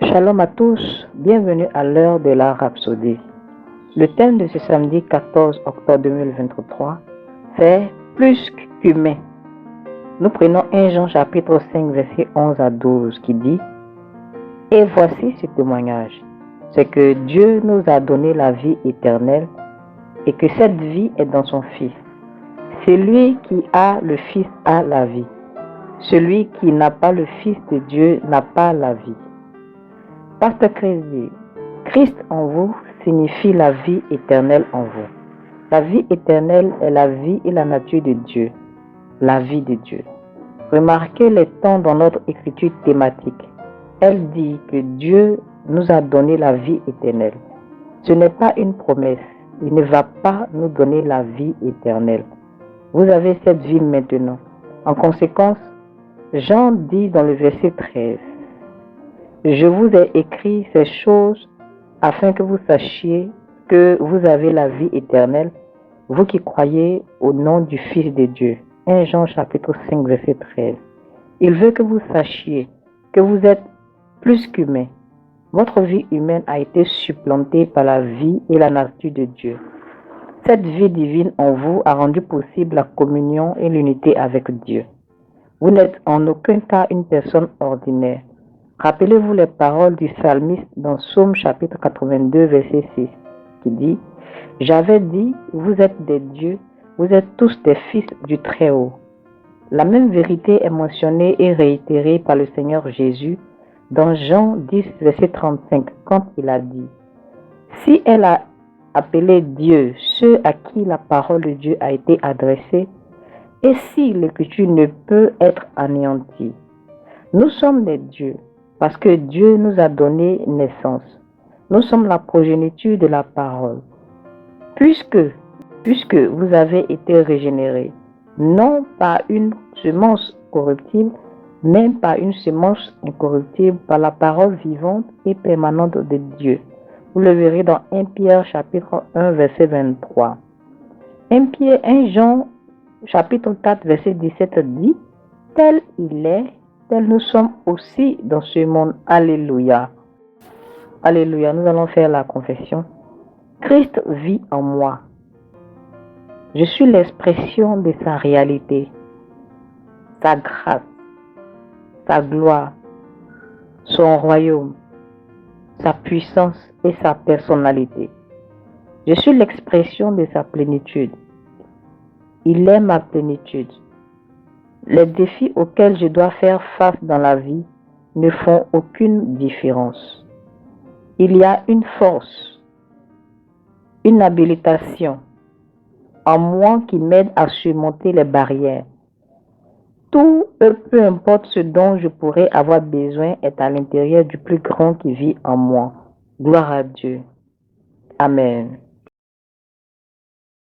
Shalom à tous, bienvenue à l'heure de la Rhapsodie. Le thème de ce samedi 14 octobre 2023, c'est plus qu'humain. Nous prenons 1 Jean chapitre 5 verset 11 à 12 qui dit: Et voici ce témoignage, c'est que Dieu nous a donné la vie éternelle et que cette vie est dans son Fils. Celui qui a le Fils a la vie. Celui qui n'a pas le Fils de Dieu n'a pas la vie. Pasteur Christ dit: Christ en vous signifie la vie éternelle en vous. La vie éternelle est la vie et la nature de Dieu, la vie de Dieu. Remarquez les temps dans notre écriture thématique. Elle dit que Dieu nous a donné la vie éternelle. Ce n'est pas une promesse. Il ne va pas nous donner la vie éternelle. Vous avez cette vie maintenant. En conséquence, Jean dit dans le verset 13: Je vous ai écrit ces choses afin que vous sachiez que vous avez la vie éternelle, vous qui croyez au nom du Fils de Dieu. 1 Jean chapitre 5 verset 13. Il veut que vous sachiez que vous êtes plus qu'humain. Votre vie humaine a été supplantée par la vie et la nature de Dieu. Cette vie divine en vous a rendu possible la communion et l'unité avec Dieu. Vous n'êtes en aucun cas une personne ordinaire. Rappelez-vous les paroles du psalmiste dans Psaume chapitre 82 verset 6 qui dit: J'avais dit, vous êtes des dieux, vous êtes tous des fils du Très-Haut. La même vérité est mentionnée et réitérée par le Seigneur Jésus dans Jean 10 verset 35 quand il a dit: Si elle a appelé Dieu ceux à qui la parole de Dieu a été adressée, et si l'écriture ne peut être anéantie, nous sommes des dieux. Parce que Dieu nous a donné naissance. Nous sommes la progéniture de la parole. Puisque vous avez été régénérés, non par une semence corruptible, mais par une semence incorruptible, par la parole vivante et permanente de Dieu. Vous le verrez dans 1 Pierre chapitre 1 verset 23. 1 Jean chapitre 4 verset 17 dit: Tel il est, tel nous sommes aussi dans ce monde. Alléluia. Alléluia. Nous allons faire la confession. Christ vit en moi. Je suis l'expression de sa réalité, sa grâce, sa gloire, son royaume, sa puissance et sa personnalité. Je suis l'expression de sa plénitude. Il est ma plénitude. Les défis auxquels je dois faire face dans la vie ne font aucune différence. Il y a une force, une habilitation en moi qui m'aide à surmonter les barrières. Tout, peu importe ce dont je pourrais avoir besoin, est à l'intérieur du plus grand qui vit en moi. Gloire à Dieu. Amen.